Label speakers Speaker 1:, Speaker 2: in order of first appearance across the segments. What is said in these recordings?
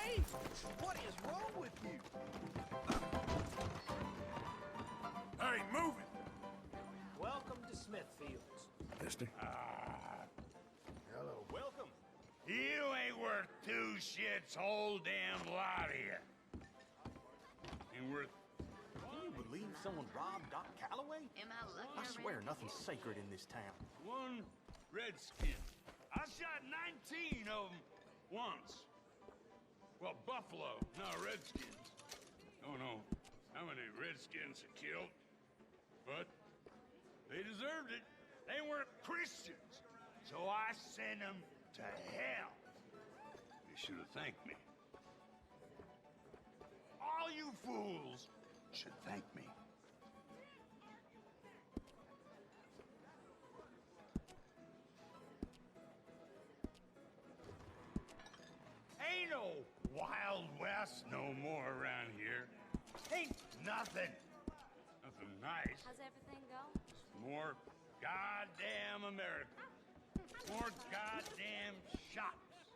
Speaker 1: Hey! What is wrong with you?
Speaker 2: Hey, move it!
Speaker 1: Welcome to Smithfields.
Speaker 2: Mister?
Speaker 1: Hello.
Speaker 2: Welcome. You ain't worth two shits, whole damn lot of you. Ain't worth...
Speaker 1: Can you believe someone robbed Doc Calloway?
Speaker 3: Am I lucky?
Speaker 1: I swear nothing's sacred in this town.
Speaker 2: one redskin. I shot 19 of them once. Well, buffalo, no redskins. Don't know how many redskins are killed, but they deserved it. They weren't Christians, so I sent them to hell. They should have thanked me. All you fools should thank me. Ain't no Wild West no more around here. Ain't nothing. Nothing nice.
Speaker 3: How's everything go?
Speaker 2: More goddamn America. More goddamn shops.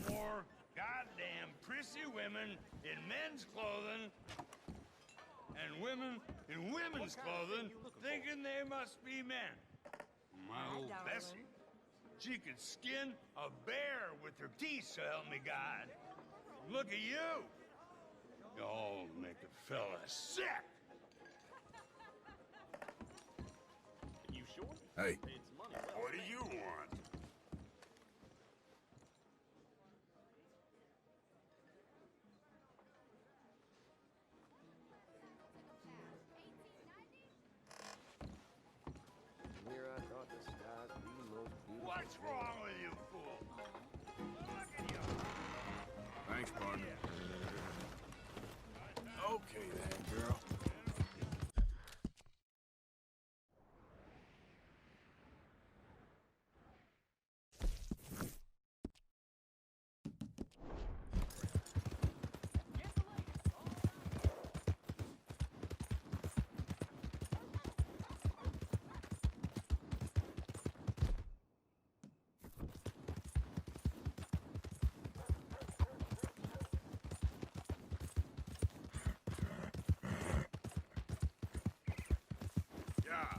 Speaker 2: More goddamn prissy women in men's clothing and women in women's clothing thinking they must be men. My old Bessie, she could skin a bear with her teeth, so help me God. Look at you. Y'all make a fella sick.
Speaker 1: You sure?
Speaker 2: Hey,
Speaker 1: It's money well
Speaker 2: what do you want?
Speaker 4: Here I thought the skies would be the most beautiful.
Speaker 2: What's wrong with you, fool? Look at you.
Speaker 5: Thanks, partner. Okay then, girl.
Speaker 2: Yeah.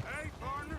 Speaker 2: Hey, partner.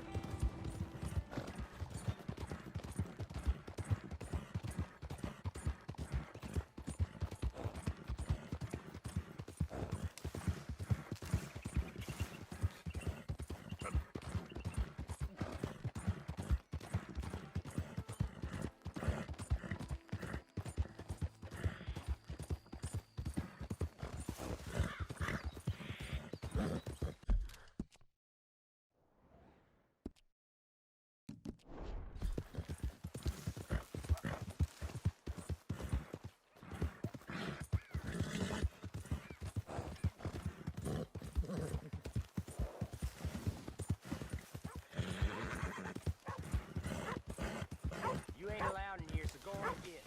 Speaker 4: You ain't allowed in here, so go on and get.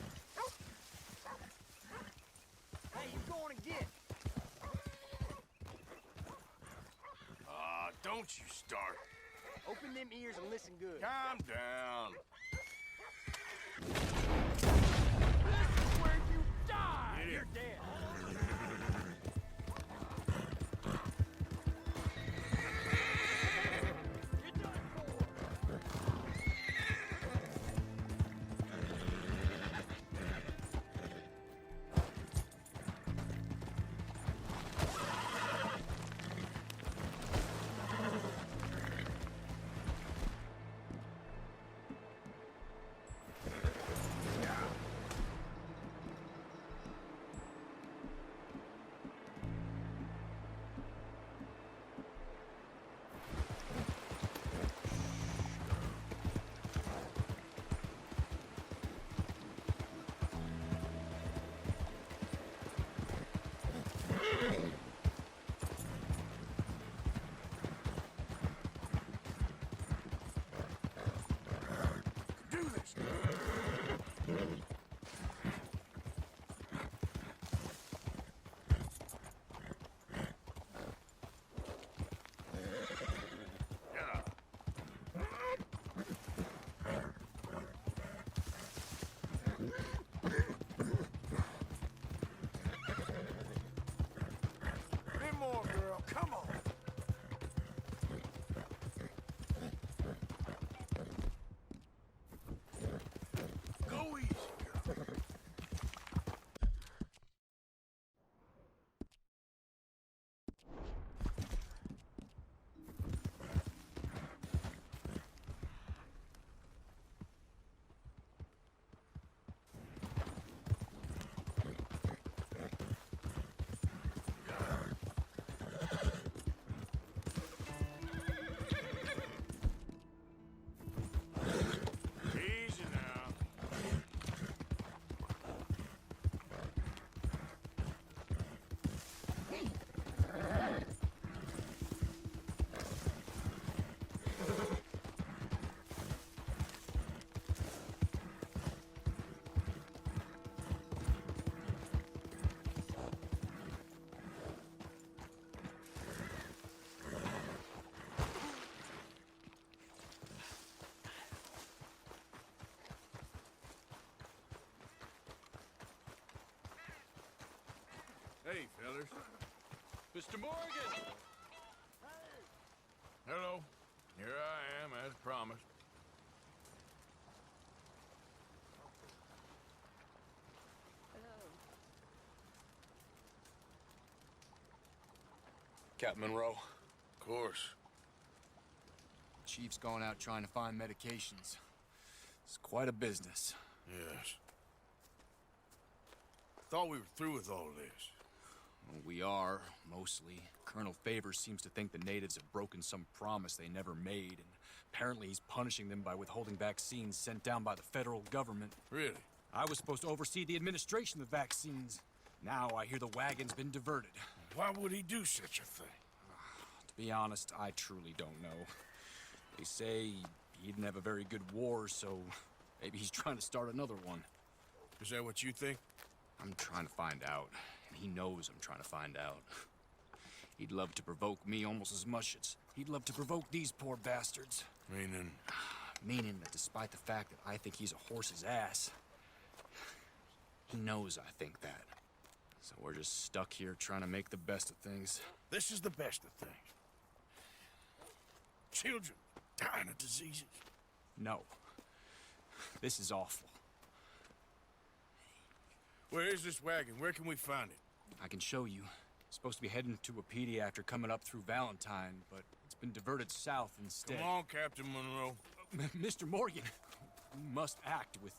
Speaker 4: Hey, you go on and get.
Speaker 5: Don't you start.
Speaker 4: Open them ears and listen good.
Speaker 5: Calm down.
Speaker 4: This is where you die.
Speaker 5: Get
Speaker 4: You're
Speaker 5: in.
Speaker 4: dead. You're done for.
Speaker 5: brothers.
Speaker 4: Mr. Morgan!
Speaker 5: Hello. Here I am, as promised.
Speaker 3: Captain Monroe,
Speaker 5: Of course.
Speaker 3: Chief's gone out trying to find medications. It's quite a business.
Speaker 5: Yes. Thought we were through with all this.
Speaker 3: Well, we are, mostly. Colonel Favors seems to think the natives have broken some promise they never made, and apparently he's punishing them by withholding vaccines sent down by the federal government.
Speaker 5: Really?
Speaker 3: I was supposed to oversee the administration of the vaccines. Now I hear the wagon's been diverted.
Speaker 5: Why would he do such a thing?
Speaker 3: To be honest, I truly don't know. They say he didn't have a very good war, so maybe he's trying to start another one.
Speaker 5: Is that what you think?
Speaker 3: I'm trying to find out, and he knows I'm trying to find out. He'd love to provoke me almost as much as he'd love to provoke these poor bastards.
Speaker 5: Meaning?
Speaker 3: Meaning that despite the fact that I think he's a horse's ass, he knows I think that. So we're just stuck here trying to make the best of things.
Speaker 5: This is the best of things. Children dying of diseases.
Speaker 3: No. This is awful.
Speaker 5: Where is this wagon? Where can we find it?
Speaker 3: I can show you. It's supposed to be heading to a PD after coming up through Valentine, but it's been diverted south instead.
Speaker 5: Come on, Captain Monroe.
Speaker 3: Mr. Morgan, we must act with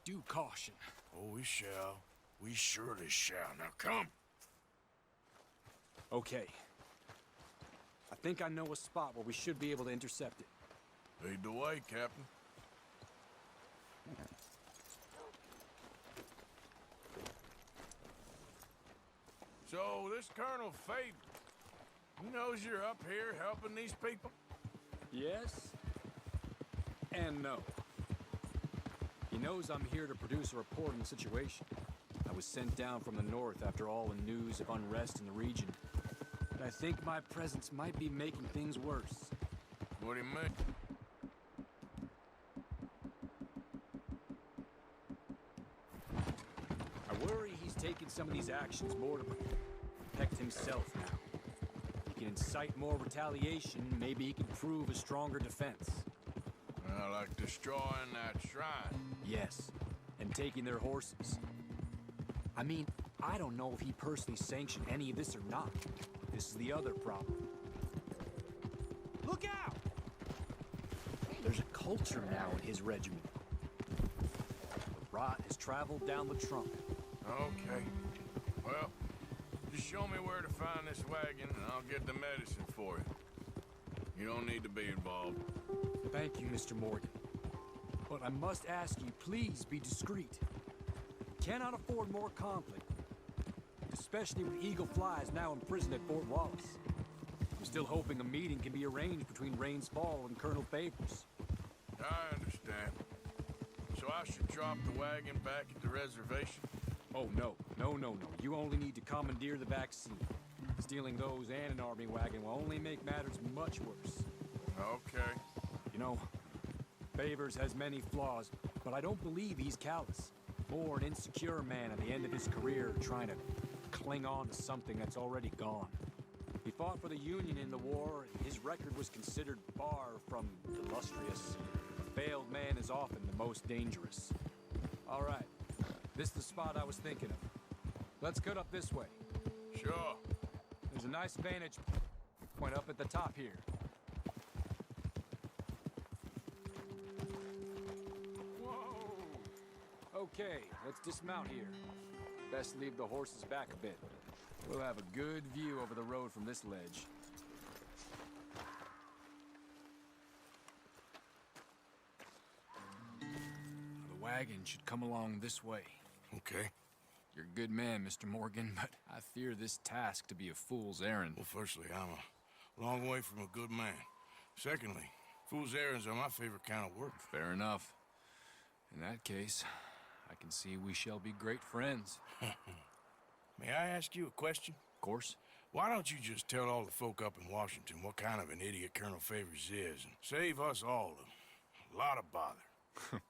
Speaker 3: due caution.
Speaker 5: Oh, we shall. We surely shall. Now come.
Speaker 3: Okay. I think I know a spot where we should be able to intercept it.
Speaker 5: Lead the way, Captain. So, this Colonel Favor, he knows you're up here helping these people?
Speaker 3: Yes and no. He knows I'm here to produce a report on the situation. I was sent down from the north after all the news of unrest in the region. But I think my presence might be making things worse.
Speaker 5: What do you mean?
Speaker 3: I worry he's taking some of these actions more to protect himself now. He can incite more retaliation, maybe he can prove a stronger defense.
Speaker 5: Like destroying that shrine.
Speaker 3: Yes, and taking their horses. I mean, I don't know if he personally sanctioned any of this or not. This is the other problem. Look out! There's a culture now in his regiment. The rot has traveled down the trunk.
Speaker 5: Okay. Well, just show me where to find this wagon and I'll get the medicine for you. You don't need to be involved.
Speaker 3: Thank you, Mr. Morgan. But I must ask you, please be discreet. Cannot afford more conflict. Especially when Eagle Fly is now imprisoned at Fort Wallace. I'm still hoping a meeting can be arranged between Rains Fall and Colonel Favors.
Speaker 5: I understand. So I should drop the wagon back at the reservation?
Speaker 3: Oh, no. No. You only need to commandeer the vaccine. Stealing those and an army wagon will only make matters much worse.
Speaker 5: Okay.
Speaker 3: You know, Favors has many flaws, but I don't believe he's callous. More an insecure man at the end of his career trying to cling on to something that's already gone. He fought for the Union in the war, and his record was considered far from illustrious. A failed man is often the most dangerous. All right, this is the spot I was thinking of. Let's cut up this way.
Speaker 5: Sure.
Speaker 3: There's a nice vantage point up at the top here. Whoa! Okay, let's dismount here. Best leave the horses back a bit. We'll have a good view over the road from this ledge. The wagon should come along this way.
Speaker 5: Okay.
Speaker 3: You're a good man, Mr. Morgan, but I fear this task to be a fool's errand.
Speaker 5: Well, firstly, I'm a long way from a good man. Secondly, fool's errands are my favorite kind of work.
Speaker 3: Fair enough. In that case, I can see we shall be great friends.
Speaker 5: May I ask you a question?
Speaker 3: Of course.
Speaker 5: Why don't you just tell all the folk up in Washington what kind of an idiot Colonel Favors is and save us all a lot of bother?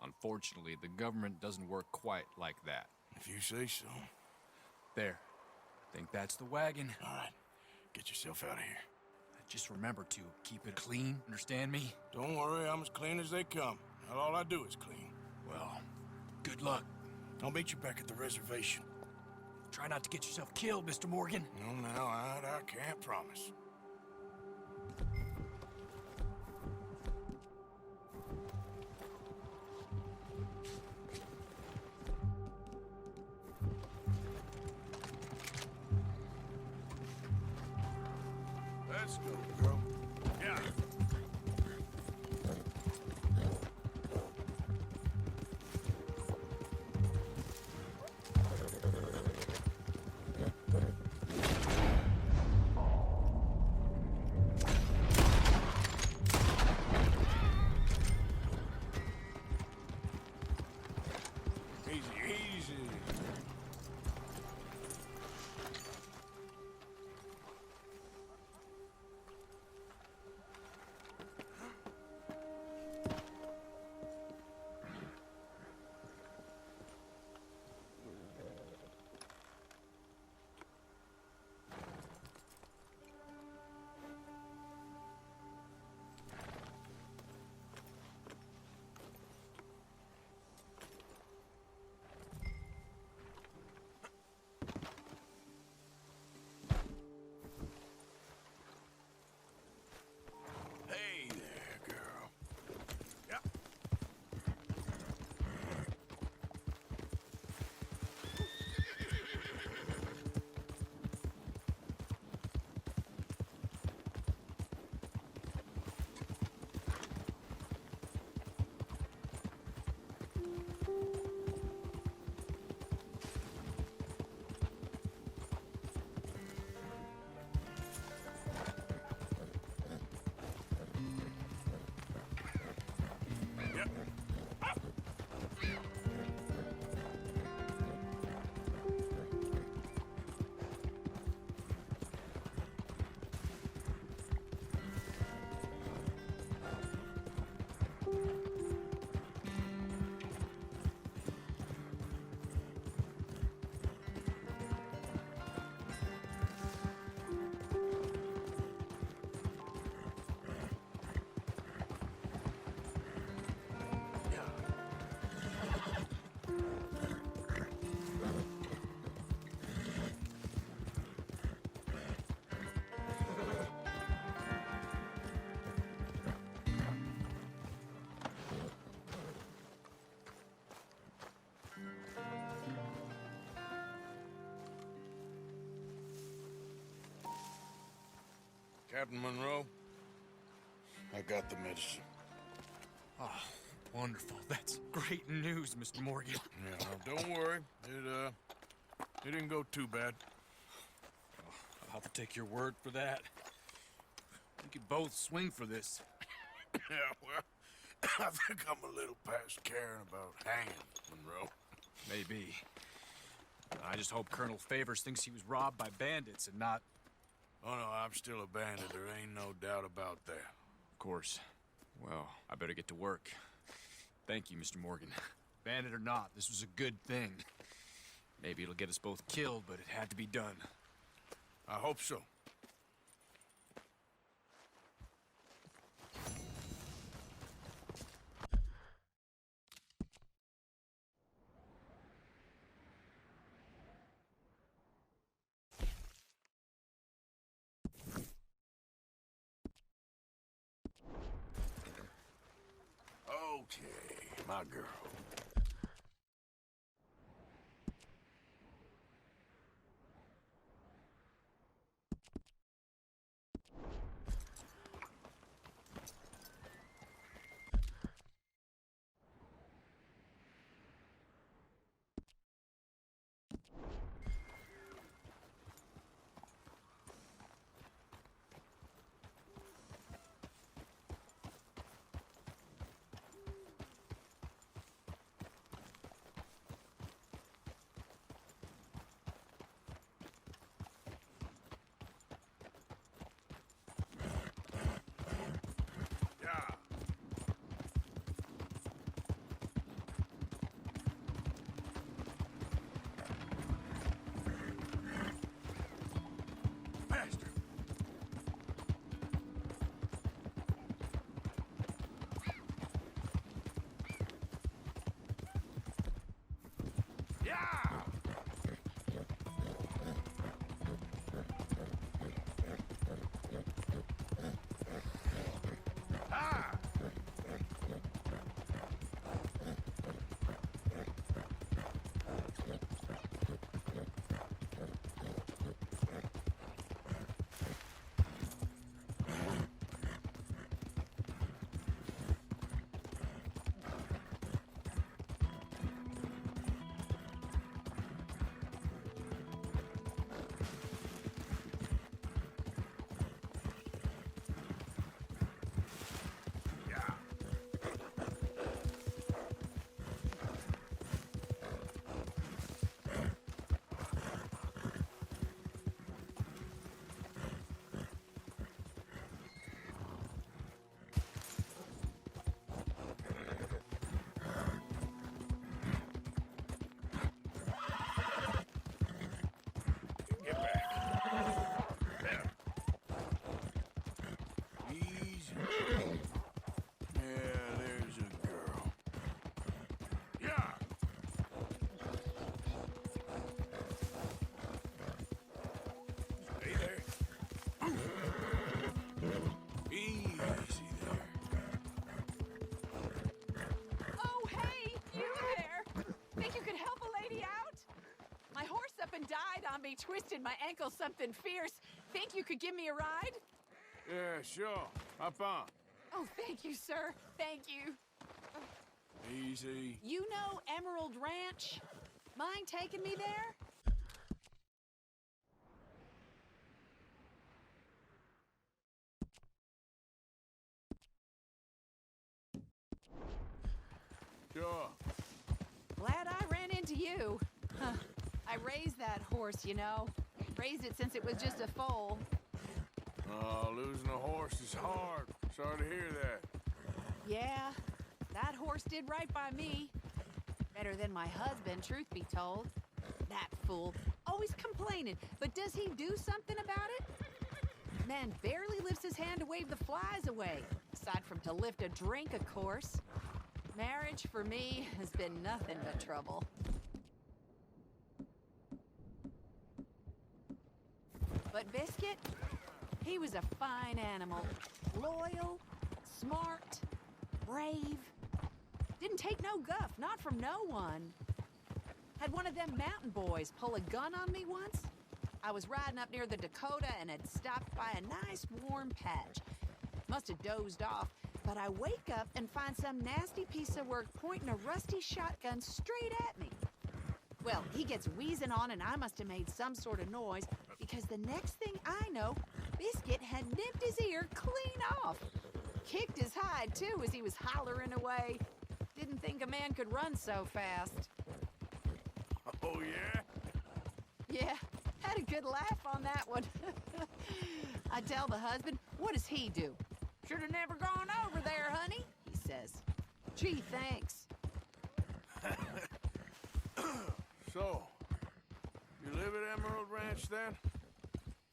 Speaker 3: Unfortunately, the government doesn't work quite like that.
Speaker 5: If you say so.
Speaker 3: There. Think that's the wagon.
Speaker 5: All right, get yourself out of here.
Speaker 3: Just remember to keep it clean, understand me?
Speaker 5: Don't worry, I'm as clean as they come. Not all I do is clean.
Speaker 3: Well, good luck.
Speaker 5: I'll meet you back at the reservation.
Speaker 3: Try not to get yourself killed, Mr. Morgan.
Speaker 5: No, now, I can't promise. Let's go, girl. Yeah. Easy, easy. Hey there, girl. Yeah. Yep. Captain Monroe, I got the medicine.
Speaker 3: Oh, wonderful. That's great news, Mr. Morgan.
Speaker 5: Yeah, now, don't worry. It didn't go too bad.
Speaker 3: I'll have to take your word for that. We could both swing for this.
Speaker 5: Yeah, well, I think I'm a little past caring about hanging, Monroe.
Speaker 3: Maybe. I just hope Colonel Favors thinks he was robbed by bandits and not...
Speaker 5: Oh, no, I'm still a bandit. There ain't no doubt about that.
Speaker 3: Of course. Well, I better get to work. Thank you, Mr. Morgan. Bandit or not, this was a good thing. Maybe it'll get us both killed, but it had to be done.
Speaker 5: I hope so. Okay, my girl.
Speaker 6: twisted my ankle something fierce. Think you could give me a ride?
Speaker 5: Yeah, sure. Hop on.
Speaker 6: Oh, thank you, sir. Thank you.
Speaker 5: Easy.
Speaker 6: You know Emerald Ranch? Mind taking me there?
Speaker 5: Sure.
Speaker 6: Glad I ran into you. Huh. I raised that horse, you know. Raised it since it was just a foal.
Speaker 5: Oh, losing a horse is hard. Sorry to hear that.
Speaker 6: Yeah, that horse did right by me. Better than my husband, truth be told. That fool, always complaining, but does he do something about it? Man barely lifts his hand to wave the flies away, aside from to lift a drink, of course. Marriage, for me, has been nothing but trouble. But Biscuit, he was a fine animal. Loyal, smart, brave. Didn't take no guff, not from no one. Had one of them mountain boys pull a gun on me once. I was riding up near the Dakota and had stopped by a nice warm patch. Must have dozed off, but I wake up and find some nasty piece of work pointing a rusty shotgun straight at me. Well, he gets wheezing on and I must have made some sort of noise because the next thing I know, Biscuit had nipped his ear clean off. Kicked his hide, too, as he was hollering away. Didn't think a man could run so fast.
Speaker 5: Oh, yeah?
Speaker 6: Yeah, had a good laugh on that one. I tell the husband, what does he do? Should have never gone over there, honey, he says. Gee, thanks.
Speaker 5: So, you live at Emerald Ranch then?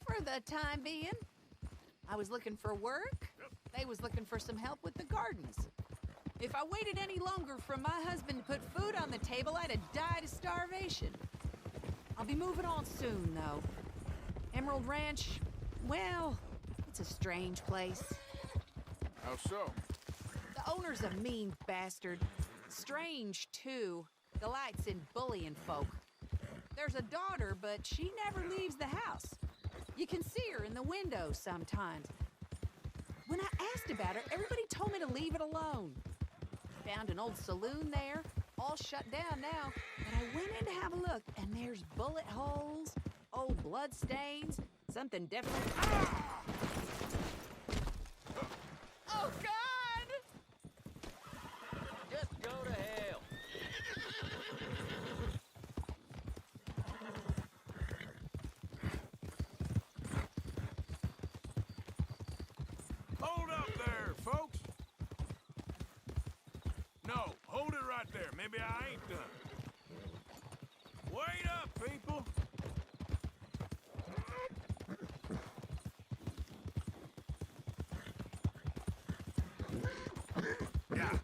Speaker 6: For the time being. I was looking for work. They was looking for some help with the gardens. If I waited any longer for my husband to put food on the table, I'd have died of starvation. I'll be moving on soon, though. Emerald Ranch, well, it's a strange place.
Speaker 5: How so?
Speaker 6: The owner's a mean bastard. Strange, too. Delights in bullying folk. There's a daughter, but she never leaves the house. You can see her in the window sometimes. When I asked about her, everybody told me to leave it alone. Found an old saloon there, all shut down now, but I went in to have a look, and there's bullet holes, old blood stains, something definitely... Ah! Oh, God!
Speaker 4: Just go to hell.
Speaker 5: Hold up there, folks! No, hold it right there. Maybe I ain't done. Wait up, people! Yeah.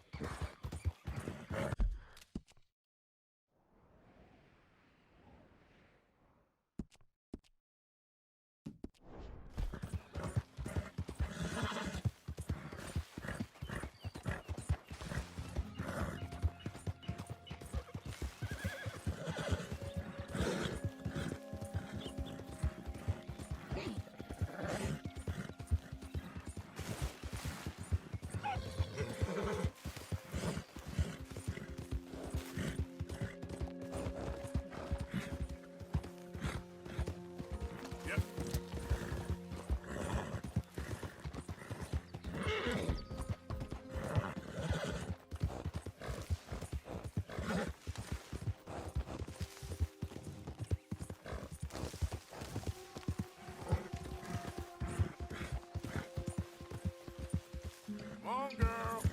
Speaker 5: Come on, girl.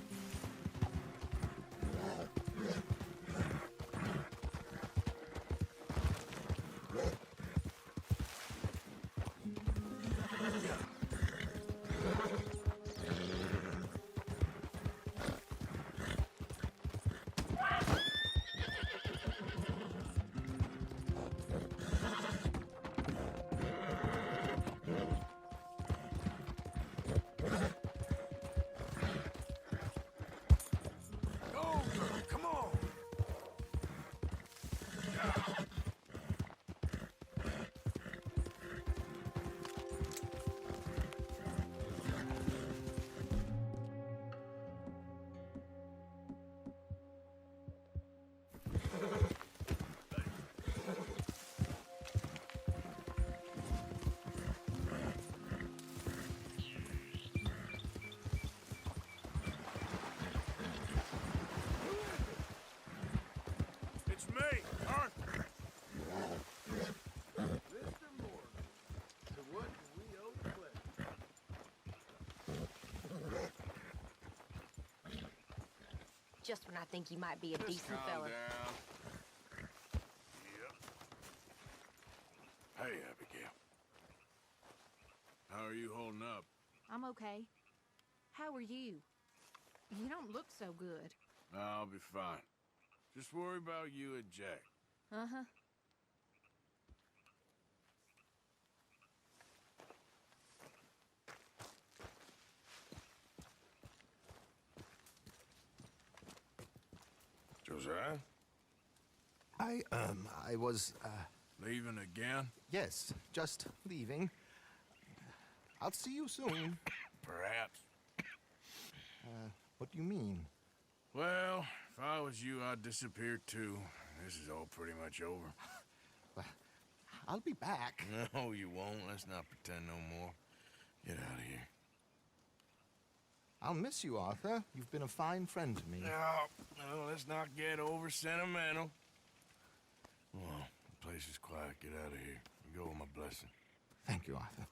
Speaker 7: just when I think you might be a
Speaker 5: Just
Speaker 7: decent
Speaker 5: calm
Speaker 7: fella.
Speaker 5: down. Hey, Abigail. How are you holding up?
Speaker 6: I'm okay. How are you? You don't look so good.
Speaker 5: I'll be fine. Just worry about you and Jack.
Speaker 6: Uh-huh.
Speaker 5: Josiah?
Speaker 8: I was,
Speaker 5: Leaving again?
Speaker 8: yes, just leaving. I'll see you soon.
Speaker 5: Perhaps.
Speaker 8: What do you mean?
Speaker 5: Well, if I was you, I'd disappear too. This is all pretty much over.
Speaker 8: Well, I'll be back.
Speaker 5: No, you won't. Let's not pretend no more. Get out of here.
Speaker 8: I'll miss you, Arthur. You've been a fine friend to me.
Speaker 5: No, let's not get over sentimental. Well, the place is quiet. Get out of here. You go with my blessing.
Speaker 8: Thank you, Arthur.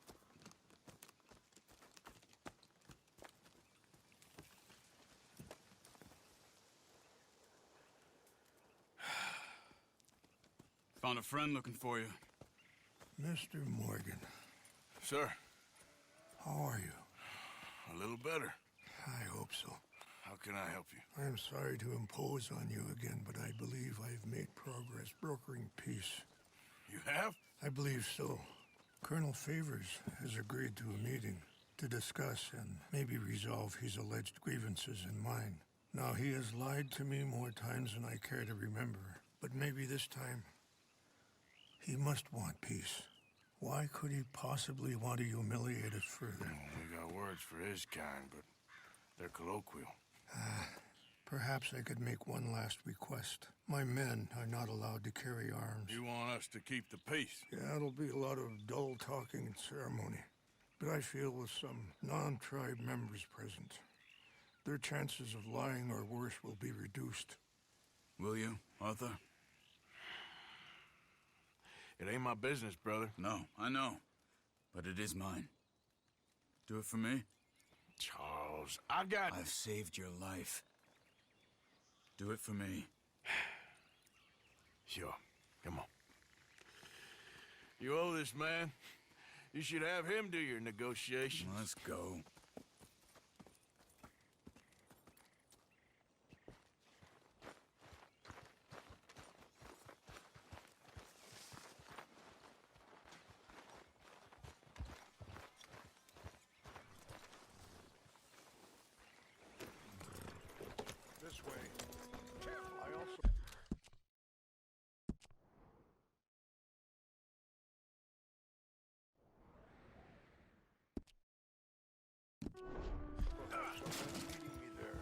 Speaker 9: Found a friend looking for you.
Speaker 10: Mr. Morgan,
Speaker 5: Sir,
Speaker 10: how are you?
Speaker 5: a little better.
Speaker 10: I hope so.
Speaker 5: How can I help you?
Speaker 10: I'm sorry to impose on you again, but I believe I've made progress brokering peace.
Speaker 5: You have?
Speaker 10: I believe so. Colonel Favors has agreed to a meeting to discuss and maybe resolve his alleged grievances and mine. Now, he has lied to me more times than I care to remember, but maybe this time he must want peace. Why could he possibly want to humiliate us further?
Speaker 5: We got words for his kind, but they're colloquial.
Speaker 10: Perhaps I could make one last request. My men are not allowed to carry arms.
Speaker 5: You want us to keep the peace?
Speaker 10: Yeah, it'll be a lot of dull talking and ceremony. But I feel with some non-tribe members present, their chances of lying or worse will be reduced.
Speaker 9: Will you, Arthur?
Speaker 5: It ain't my business, brother.
Speaker 9: No, I know. But it is mine. Do it for me?
Speaker 5: Charles, I've
Speaker 9: saved your life. Do it for me.
Speaker 5: Sure. Come on. You owe this man. You should have him do your negotiations.
Speaker 9: Let's go.
Speaker 10: This way. I also... Someone's meeting me there.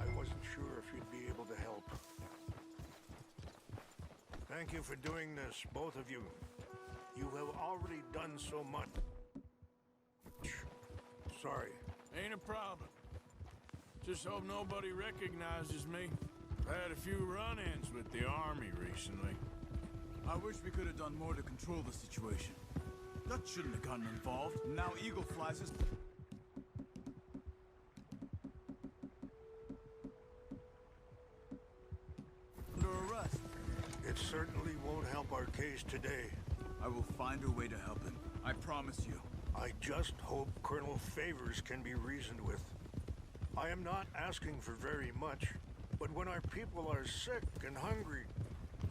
Speaker 10: I wasn't sure if you'd be able to help. Thank you for doing this, both of you. You have already done so much. Sorry.
Speaker 5: Ain't a problem. Just hope nobody recognizes me. I've had a few run-ins with the army recently.
Speaker 9: I wish we could have done more to control the situation. That shouldn't have gotten involved. Now Eagle flies us. Under arrest.
Speaker 10: It certainly won't help our case today.
Speaker 9: I will find a way to help him. I promise you.
Speaker 10: I just hope Colonel Favors can be reasoned with. I am not asking for very much, but when our people are sick and hungry,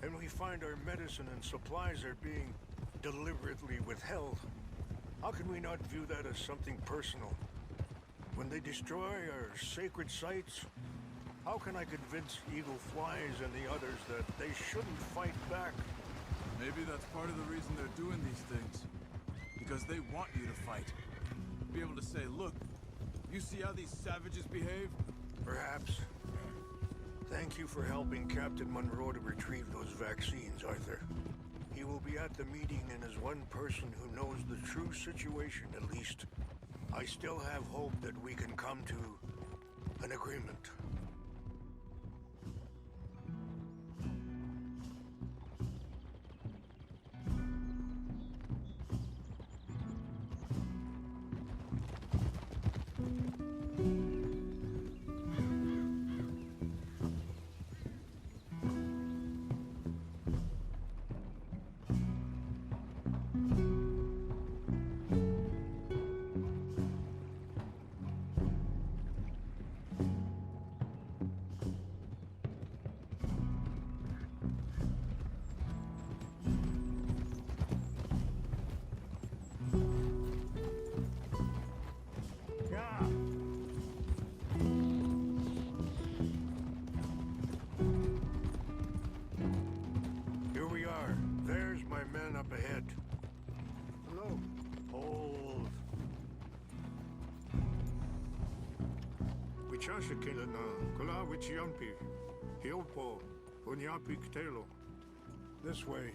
Speaker 10: and we find our medicine and supplies are being deliberately withheld, how can we not view that as something personal? When they destroy our sacred sites, how can I convince Eagle Flies and the others that they shouldn't fight back?
Speaker 9: Maybe that's part of the reason they're doing these things. Because they want you to fight. Be able to say, look, you see how these savages behave?
Speaker 10: Perhaps. Thank you for helping Captain Monroe to retrieve those vaccines, Arthur. He will be at the meeting and is one person who knows the true situation, at least. I still have hope that we can come to an agreement. Wichashakina na kula wichiampi. Hiopo. Unyapi Ktelo. This way.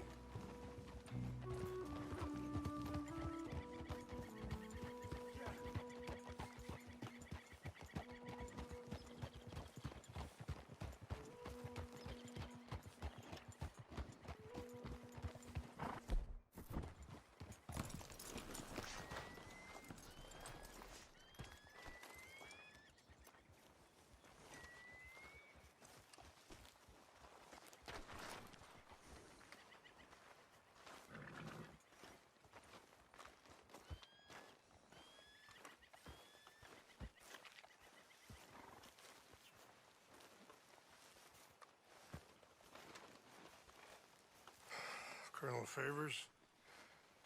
Speaker 10: Colonel Favors,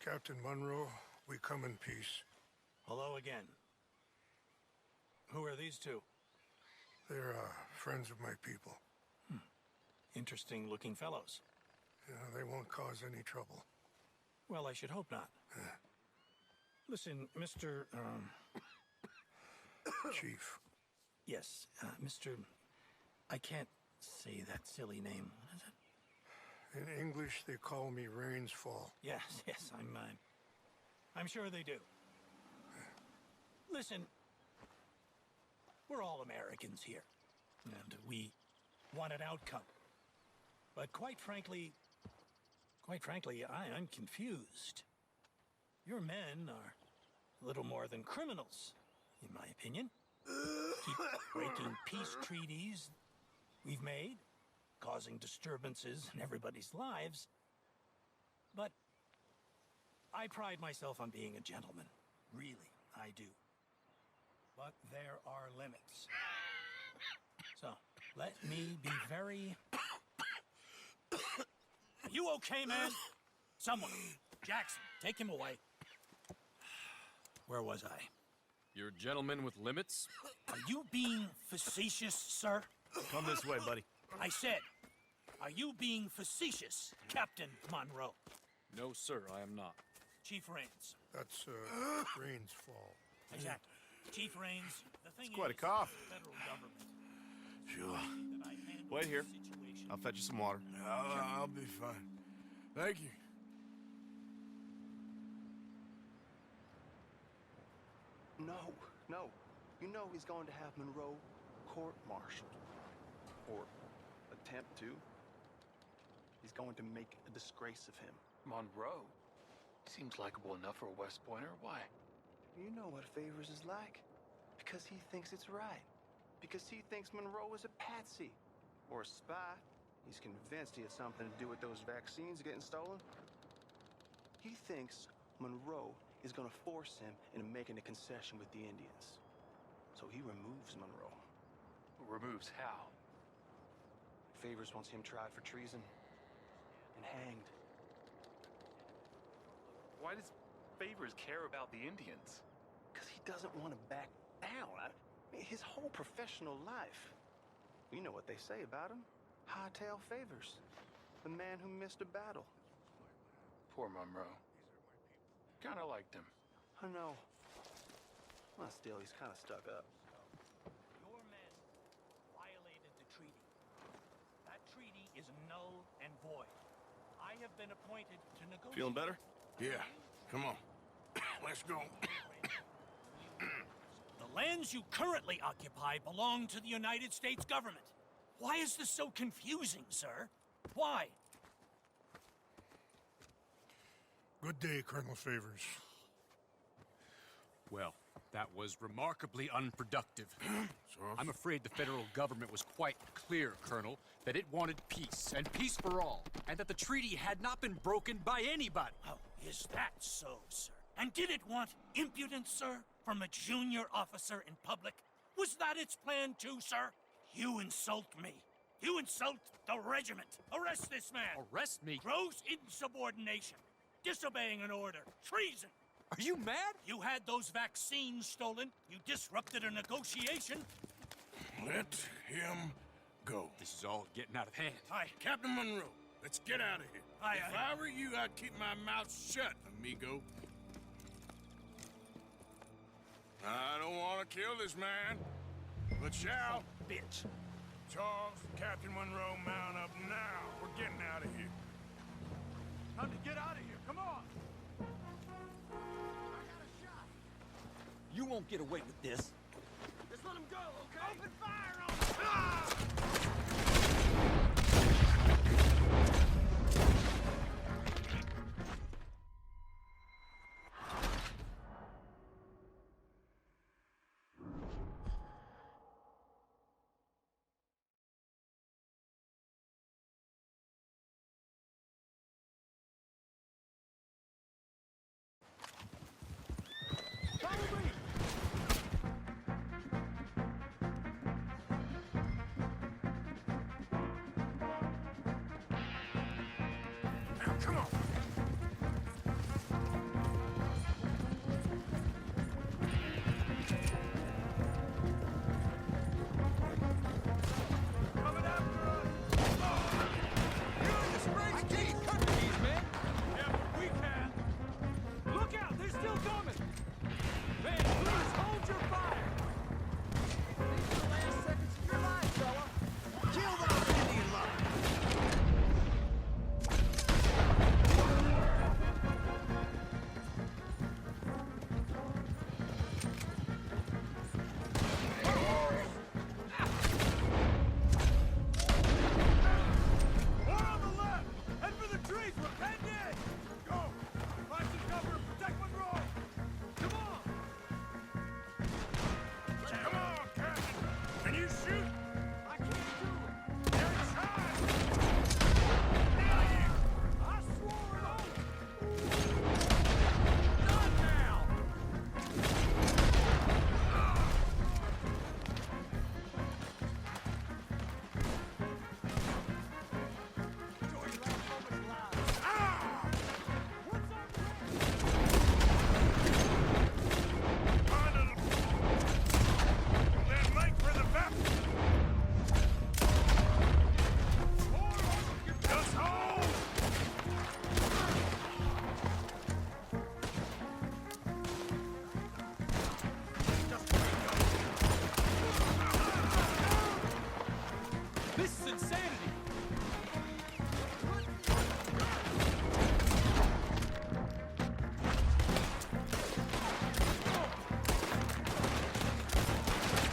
Speaker 10: Captain Monroe, we come in peace.
Speaker 7: Hello again. Who are these two?
Speaker 10: They're friends of my people.
Speaker 7: Interesting looking fellows.
Speaker 10: Yeah, they won't cause any trouble.
Speaker 7: Well, I should hope not. Listen, Mr.
Speaker 10: Chief.
Speaker 7: Yes, Mr. I can't say that silly name. What is it?
Speaker 10: In English, they call me Rains Fall.
Speaker 7: Yes, I'm sure they do. Listen, we're all Americans here, and we want an outcome. But quite frankly, I'm confused. Your men are a little more than criminals, in my opinion. Keep breaking peace treaties we've made, causing disturbances in everybody's lives. But I pride myself on being a gentleman. Really, I do. But there are limits. So, let me be very... Are you okay, man? Someone. Jackson, take him away. Where was I?
Speaker 3: You're a gentleman with limits?
Speaker 7: Are you being facetious, sir?
Speaker 1: Come this way, buddy.
Speaker 7: I said, are you being facetious, Captain Monroe?
Speaker 3: No, sir, I am not.
Speaker 7: Chief Rains.
Speaker 10: That's Rains Fall.
Speaker 7: Exactly. Chief Rains, the thing
Speaker 1: quite a
Speaker 7: is,
Speaker 1: cough.
Speaker 7: the federal government.
Speaker 5: Sure.
Speaker 7: That I handle
Speaker 1: Wait here.
Speaker 7: the situation.
Speaker 1: I'll fetch you some water.
Speaker 5: I'll be fine. Thank you.
Speaker 11: No. You know he's going to have Monroe court-martialed. Or attempt to. He's going to make a disgrace of him.
Speaker 12: Monroe? Seems likable enough for a West Pointer. Why?
Speaker 11: You know what Favors is like. Because he thinks it's right. Because he thinks Monroe is a patsy. Or a spy. He's convinced he had something to do with those vaccines getting stolen. He thinks Monroe is going to force him into making a concession with the Indians. So he removes Monroe.
Speaker 12: Removes how?
Speaker 11: Favors wants him tried for treason and hanged.
Speaker 12: Why does Favors care about the Indians?
Speaker 11: Because he doesn't want to back down. His whole professional life. You know what they say about him. Hightail Favors. The man who missed a battle.
Speaker 12: Poor Monroe. Kinda liked him.
Speaker 11: I know. Well, still, he's kind of stuck up.
Speaker 7: Your men violated the treaty. That treaty is null and void. I have been appointed to negotiate.
Speaker 1: Feeling better?
Speaker 5: Yeah, come on. Let's go.
Speaker 7: The lands you currently occupy belong to the United States government. Why is this so confusing, sir? Why?
Speaker 10: Good day, Colonel Favors.
Speaker 3: Well, that was remarkably unproductive. I'm afraid the federal government was quite clear, Colonel, that it wanted peace, and peace for all, and that the treaty had not been broken by anybody.
Speaker 7: Oh, is that so, sir? And did it want impudence, sir, from a junior officer in public? Was that its plan too, sir? You insult me. You insult the regiment. Arrest this man.
Speaker 3: Arrest me?
Speaker 7: Gross insubordination. Disobeying an order. Treason.
Speaker 3: Are you mad?
Speaker 7: You had those vaccines stolen. You disrupted a negotiation.
Speaker 5: Let him go.
Speaker 3: This is all getting out of hand.
Speaker 7: Aye.
Speaker 5: Captain Monroe, let's get out of here.
Speaker 7: Aye,
Speaker 5: If
Speaker 7: aye.
Speaker 5: I were you, I'd keep my mouth shut, amigo. I don't want to kill this man. But shall,
Speaker 7: Bitch.
Speaker 5: Charles, Captain Monroe, mount up now. We're getting out of here.
Speaker 9: Time to get out of here. Come on.
Speaker 7: You won't get away with this.
Speaker 4: Just let him go, okay?
Speaker 7: Open fire on him!
Speaker 5: Now, come on.
Speaker 9: Coming after us. You're in the springs, teeth. Cut these, man. Yeah, but we can.
Speaker 3: Look out! They're still coming! Man, please hold your fire!
Speaker 4: These are the last seconds of your life, fella. Kill those Indian lovers.
Speaker 9: More on the left. Head for the trees. We're penned in. Go. Find some cover and protect Monroe. Come on.
Speaker 5: Come on, Captain. Can you shoot?
Speaker 4: I can't do it.
Speaker 5: You're trying. Now you.
Speaker 4: I swore it on. Done now. Enjoy your last moments alive.
Speaker 5: Ah!
Speaker 4: What's our plan?
Speaker 5: Find a... Then make for the back. Just hold!
Speaker 3: This is insanity!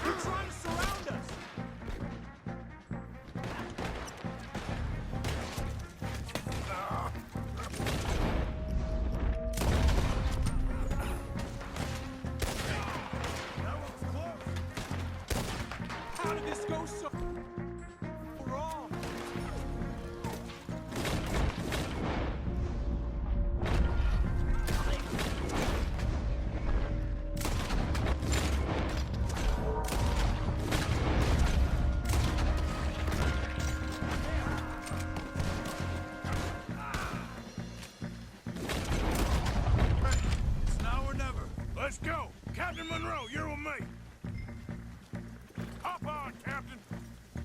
Speaker 3: They're trying to surround us!
Speaker 9: That one's close.
Speaker 3: How did this go so wrong?
Speaker 9: It's now or never.
Speaker 5: Let's go! Captain Monroe, you're with me! Hop on, Captain!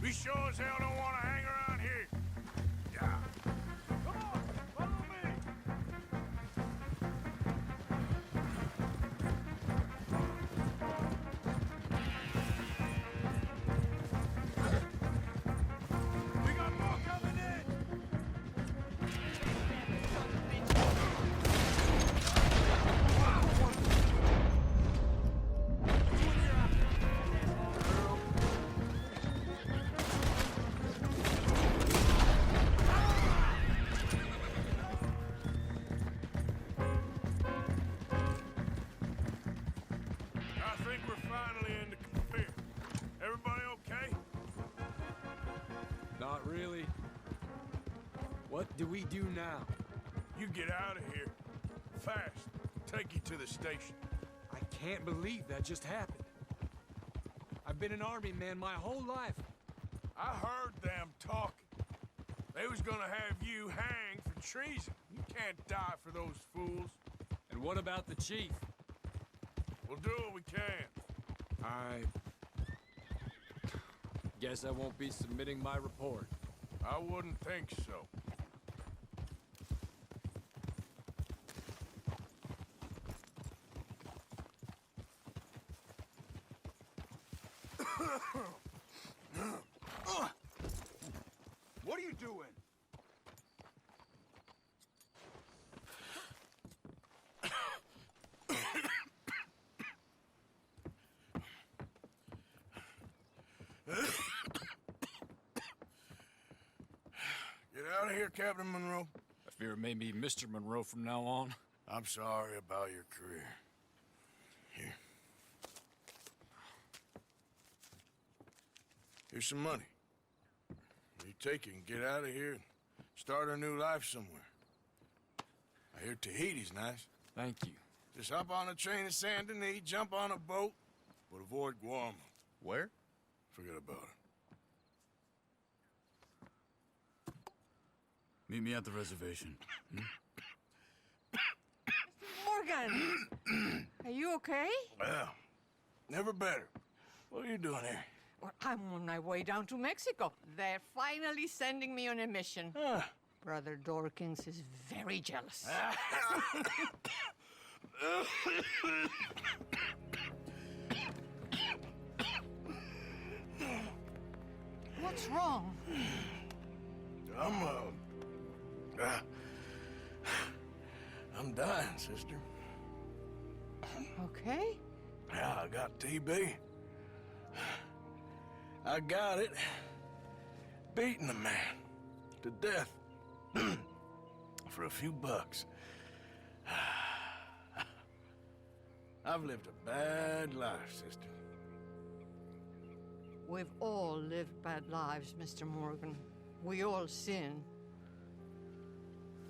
Speaker 5: We sure as hell don't want to hang around here. Yeah.
Speaker 9: Come on. Follow me. We got more coming in.
Speaker 5: I think we're finally in the clear. Everybody okay?
Speaker 3: Not really. What do we do now?
Speaker 5: You get out of here. Fast. Take you to the station.
Speaker 3: I can't believe that just happened. I've been an army man my whole life.
Speaker 5: I heard them talking. They was gonna have you hanged for treason. You can't die for those fools.
Speaker 3: And what about the chief?
Speaker 5: We'll do what we can.
Speaker 3: I guess I won't be submitting my report.
Speaker 5: I wouldn't think so.
Speaker 9: What are you doing?
Speaker 5: Get out of here, Captain Monroe.
Speaker 3: I fear it may be Mr. Monroe from now on.
Speaker 5: I'm sorry about your career. Here. Here's some money. You take it and get out of here and start a new life somewhere. I hear Tahiti's nice.
Speaker 3: Thank you.
Speaker 5: Just hop on a train to Saint Denis, jump on a boat, but avoid Guam.
Speaker 1: Where?
Speaker 5: Forget about it.
Speaker 9: Meet me at the reservation.
Speaker 13: Morgan! Are you okay?
Speaker 5: Well, never better. What are you doing here?
Speaker 13: Well, I'm on my way down to Mexico. They're finally sending me on a mission. Brother Dorkins is very jealous. What's wrong?
Speaker 5: I'm dying, sister.
Speaker 13: Okay.
Speaker 5: Yeah, I got TB. I got it. Beating a man to death for a few bucks. I've lived a bad life, sister.
Speaker 13: We've all lived bad lives, Mr. Morgan. We all sin.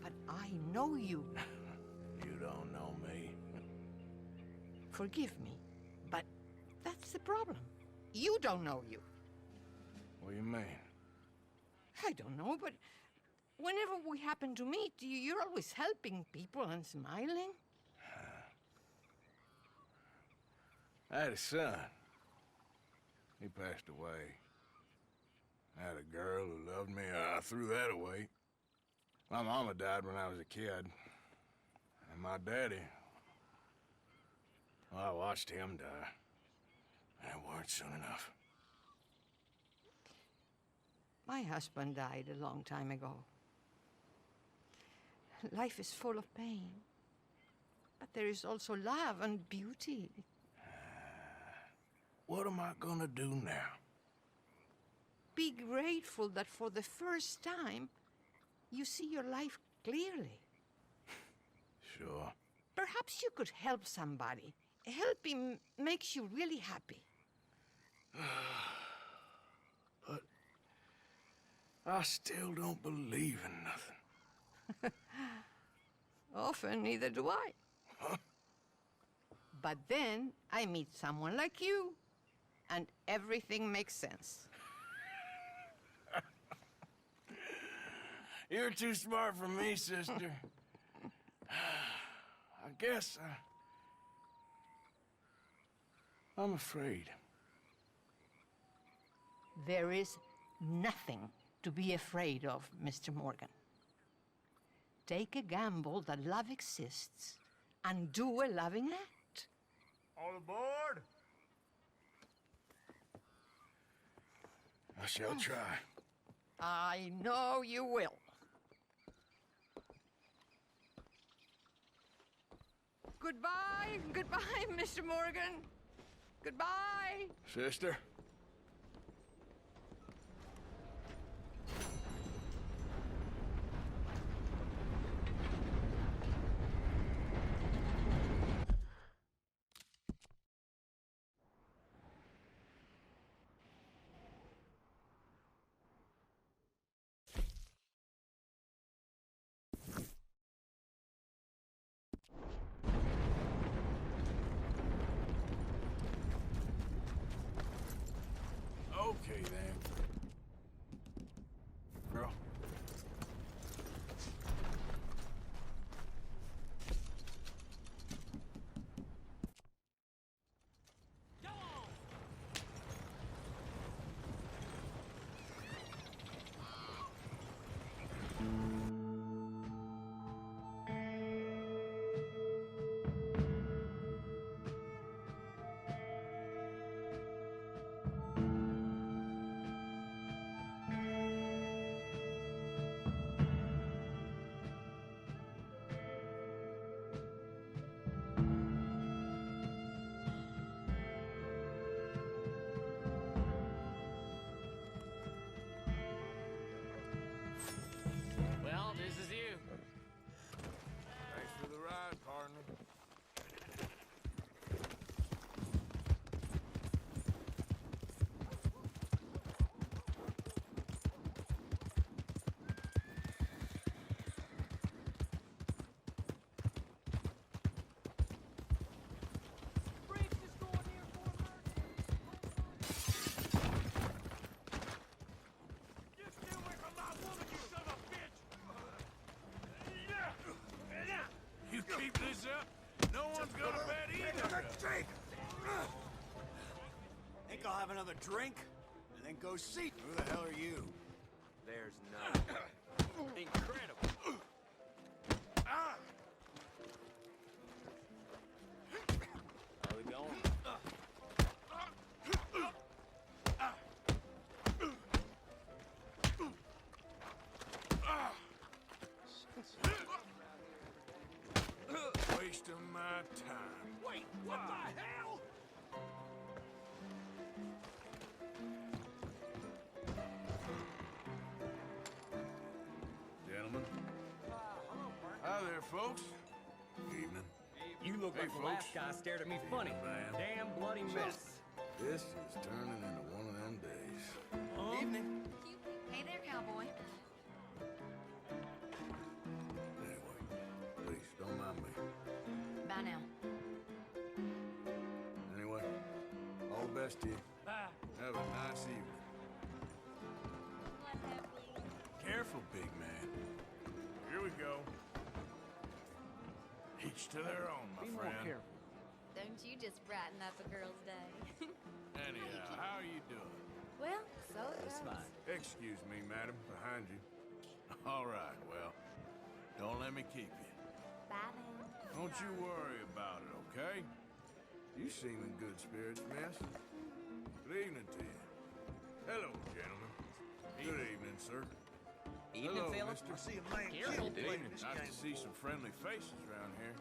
Speaker 13: But I know you.
Speaker 5: You don't know me.
Speaker 13: Forgive me, but that's the problem. You don't know you.
Speaker 5: What do you mean?
Speaker 13: I don't know, but whenever we happen to meet, you're always helping people and smiling.
Speaker 5: I had a son. He passed away. I had a girl who loved me. I threw that away. My mama died when I was a kid. And my daddy, well, I watched him die. And it weren't soon enough.
Speaker 13: My husband died a long time ago. Life is full of pain. But there is also love and beauty.
Speaker 5: What am I gonna do now?
Speaker 13: Be grateful that for the first time, you see your life clearly.
Speaker 5: Sure.
Speaker 13: Perhaps you could help somebody. Helping makes you really happy.
Speaker 5: But I still don't believe in nothing.
Speaker 13: Often, neither do I. But then I meet someone like you, and everything makes sense.
Speaker 5: You're too smart for me, sister. I guess I'm afraid.
Speaker 13: There is nothing to be afraid of, Mr. Morgan. Take a gamble that love exists and do a loving act.
Speaker 2: All aboard!
Speaker 5: I shall try.
Speaker 13: I know you will. Goodbye, goodbye, Mr. Morgan. Goodbye.
Speaker 5: Sister? Okay, then. Girl.
Speaker 4: another drink, and then go see. Who the hell are you?
Speaker 3: There's no way. Incredible.
Speaker 4: Ah!
Speaker 3: Are we going?
Speaker 5: Waste of my time.
Speaker 4: Wait, what the hell?
Speaker 5: Gentlemen. Hi there, folks. Evening.
Speaker 14: You look
Speaker 5: Hey,
Speaker 14: like the
Speaker 5: folks.
Speaker 14: last guy stared at me funny.
Speaker 5: Man.
Speaker 14: Damn bloody mess.
Speaker 5: This is turning into one of them days.
Speaker 4: Evening.
Speaker 6: Hey there, cowboy.
Speaker 5: Anyway, please, don't mind me.
Speaker 6: Bye now.
Speaker 5: Anyway, all the best to you.
Speaker 7: Bye.
Speaker 5: Have a nice evening. Careful, big man. Here we go. Each to their own, my
Speaker 14: Be more
Speaker 5: friend.
Speaker 14: careful.
Speaker 15: Don't you just brighten up a girl's day.
Speaker 5: Anyhow, how are you doing?
Speaker 15: Well, so it
Speaker 14: That's
Speaker 15: goes.
Speaker 14: fine.
Speaker 5: Excuse me, madam, behind you. All right, well, don't let me keep you.
Speaker 15: Bye then.
Speaker 5: Don't you worry about it, okay? You seem in good spirits, miss. Good evening to you. Hello, gentlemen. Good evening, sir.
Speaker 14: Evening,
Speaker 5: Hello,
Speaker 14: fella.
Speaker 5: mister.
Speaker 4: I see a man
Speaker 14: Careful,
Speaker 4: killed
Speaker 14: dude.
Speaker 4: playing this
Speaker 5: Nice
Speaker 4: game.
Speaker 5: to see some friendly faces around here.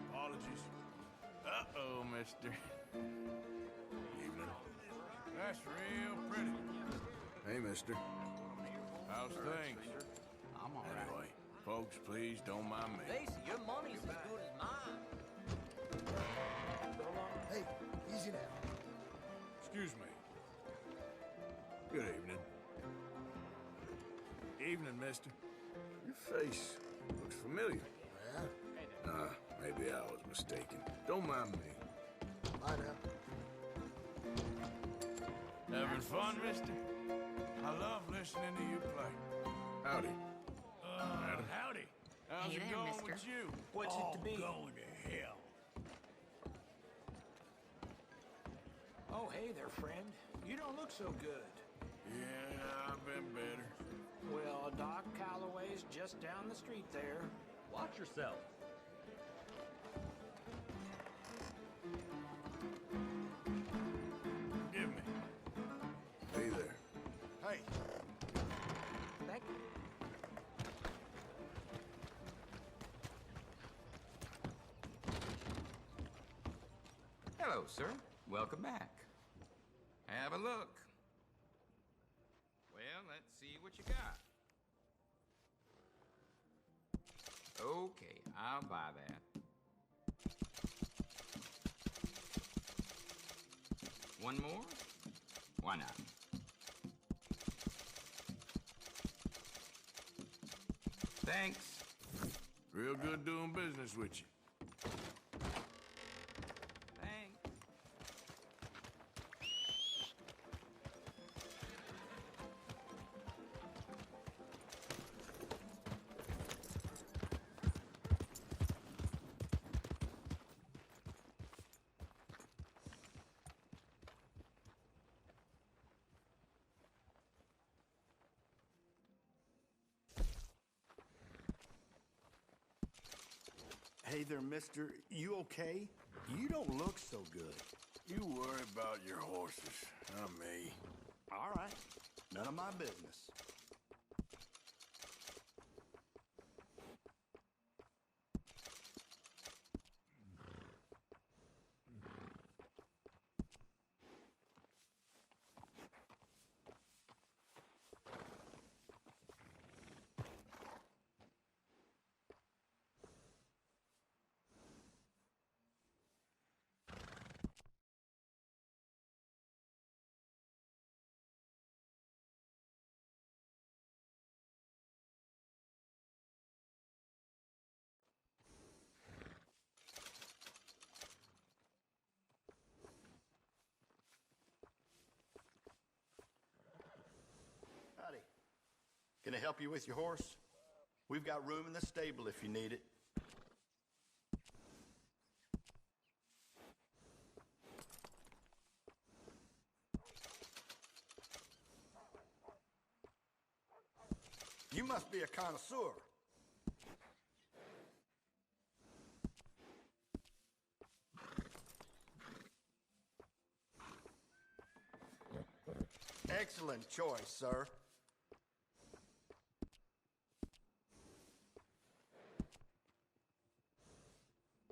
Speaker 5: Apologies. Uh-oh, mister. Evening. That's real pretty. Hey, mister. How's things?
Speaker 14: I'm all right.
Speaker 5: Anyway, folks, please don't mind me.
Speaker 14: Stacy, your money's as good as mine.
Speaker 4: Hey, easy now.
Speaker 5: Excuse me. Good evening. Evening, mister. Your face looks familiar.
Speaker 4: Yeah?
Speaker 5: Maybe I was mistaken. Don't mind me.
Speaker 4: Bye now.
Speaker 5: Having fun, mister? I love listening to you play. Howdy. Madam.
Speaker 2: Howdy.
Speaker 5: How's
Speaker 6: Hey
Speaker 5: it
Speaker 6: there,
Speaker 5: going
Speaker 6: mister.
Speaker 5: with you?
Speaker 7: What's it to be?
Speaker 2: Going to hell.
Speaker 7: Oh, hey there, friend. You don't look so good.
Speaker 5: Yeah, I've been better.
Speaker 7: Well, Doc Calloway's just down the street there.
Speaker 14: Watch yourself.
Speaker 5: Give me. Hey there.
Speaker 4: Hey,
Speaker 7: Thank you.
Speaker 16: Hello, sir. Welcome back. Have a look. Well, let's see what you got. Okay, I'll buy that. One more? Why not? Thanks.
Speaker 5: Real good doing business with you.
Speaker 16: Thanks.
Speaker 4: hey there, mister. You okay? You don't look so good.
Speaker 5: You worry about your horses, not me.
Speaker 4: All right. None of my business. Howdy. Can I help you with your horse? We've got room in the stable if you need it.
Speaker 10: You must be a connoisseur. Excellent choice, sir.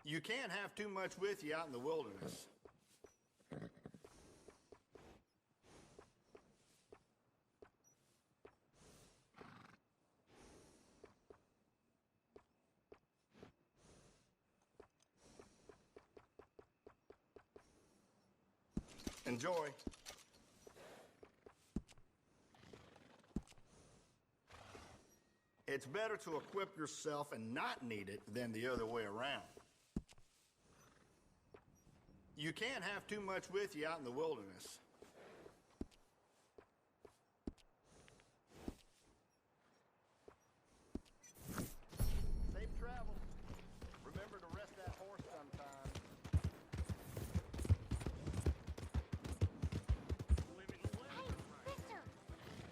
Speaker 10: You can't have too much with you out in the wilderness. Enjoy. It's better to equip yourself and not need it than the other way around. You can't have too much with you out in the wilderness. Safe travels. Remember to rest that horse sometime.
Speaker 15: Hey, mister!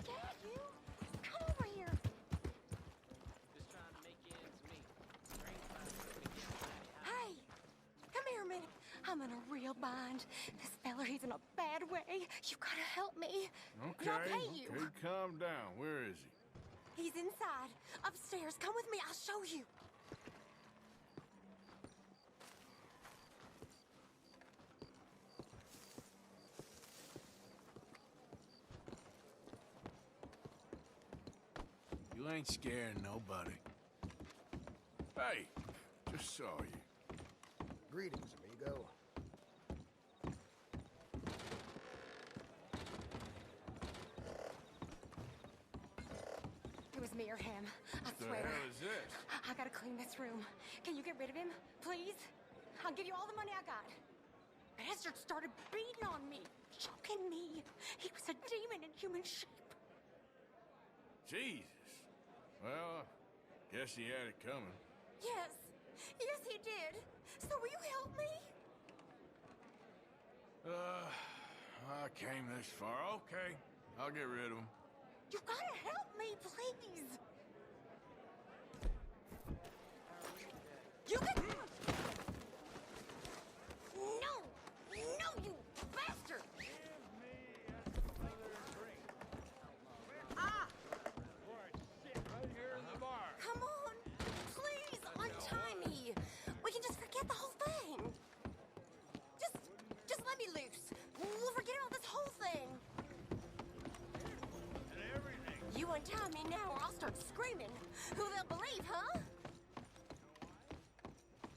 Speaker 15: Dad, you! Come over here!
Speaker 14: Just trying to make ends meet. Grandpa's gonna get mighty high.
Speaker 15: Hey! Come here a minute. I'm in a real bind. This feller, he's in a bad way. You gotta help me.
Speaker 5: Okay,
Speaker 15: And I'll pay you.
Speaker 5: okay, calm down. Where is he?
Speaker 15: He's inside. Upstairs. Come with me. I'll show you.
Speaker 5: You ain't scaring nobody. Hey, just saw you.
Speaker 8: Greetings, amigo.
Speaker 15: It was me or him. I
Speaker 5: The
Speaker 15: swear.
Speaker 5: hell is this?
Speaker 15: I gotta clean this room. Can you get rid of him, please? I'll give you all the money I got. Bastard started beating on me, choking me. He was a demon in human shape.
Speaker 5: Jesus. Well, guess he had it coming.
Speaker 15: Yes. Yes, he did. So will you help me?
Speaker 5: I came this far. Okay, I'll get rid of him.
Speaker 15: You gotta help me, please. You can... No! No, you bastard! Ah! Come on! Please, untie me! We can just forget the whole thing! Just let me loose! We'll forget about this whole thing! You untie me now or I'll start screaming. Who they'll believe, huh?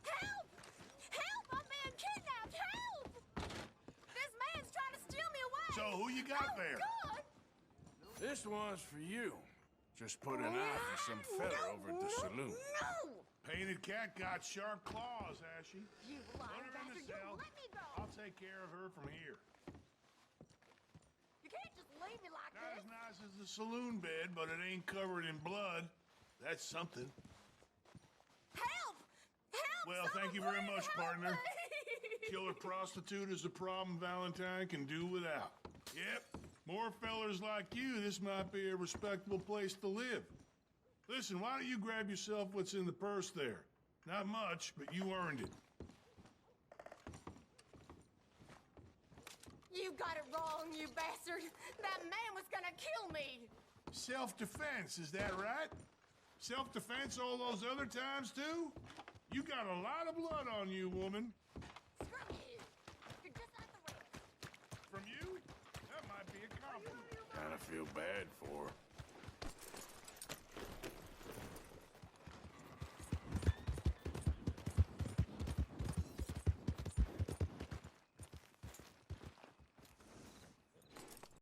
Speaker 15: Help! Help! I'm being kidnapped! Help! This man's trying to steal me away!
Speaker 5: So who you got there?
Speaker 15: God!
Speaker 5: This one's for you. Just put an eye for some fella over at the saloon.
Speaker 15: No!
Speaker 17: Painted cat got sharp claws, has she?
Speaker 15: You lying
Speaker 17: Put her in the
Speaker 15: bastard! You
Speaker 17: cell.
Speaker 15: let me go!
Speaker 17: I'll take care of her from here.
Speaker 15: You can't just leave me like
Speaker 17: Not
Speaker 15: this!
Speaker 17: as nice as the saloon bed, but it ain't covered in blood. That's something.
Speaker 15: Help! Help!
Speaker 17: Well, thank you very much, partner. Killer prostitute is a problem Valentine can do without. Yep, more fellers like you, this might be a respectable place to live. Listen, why don't you grab yourself what's in the purse there? Not much, but you earned it.
Speaker 15: You got it wrong, you bastard! That man was gonna kill me!
Speaker 17: Self-defense, is that right? Self-defense all those other times, too? You got a lot of blood on you, woman.
Speaker 15: Screw you! You're just like the rest.
Speaker 17: From you? That might be a compliment.
Speaker 5: Kinda feel bad for her.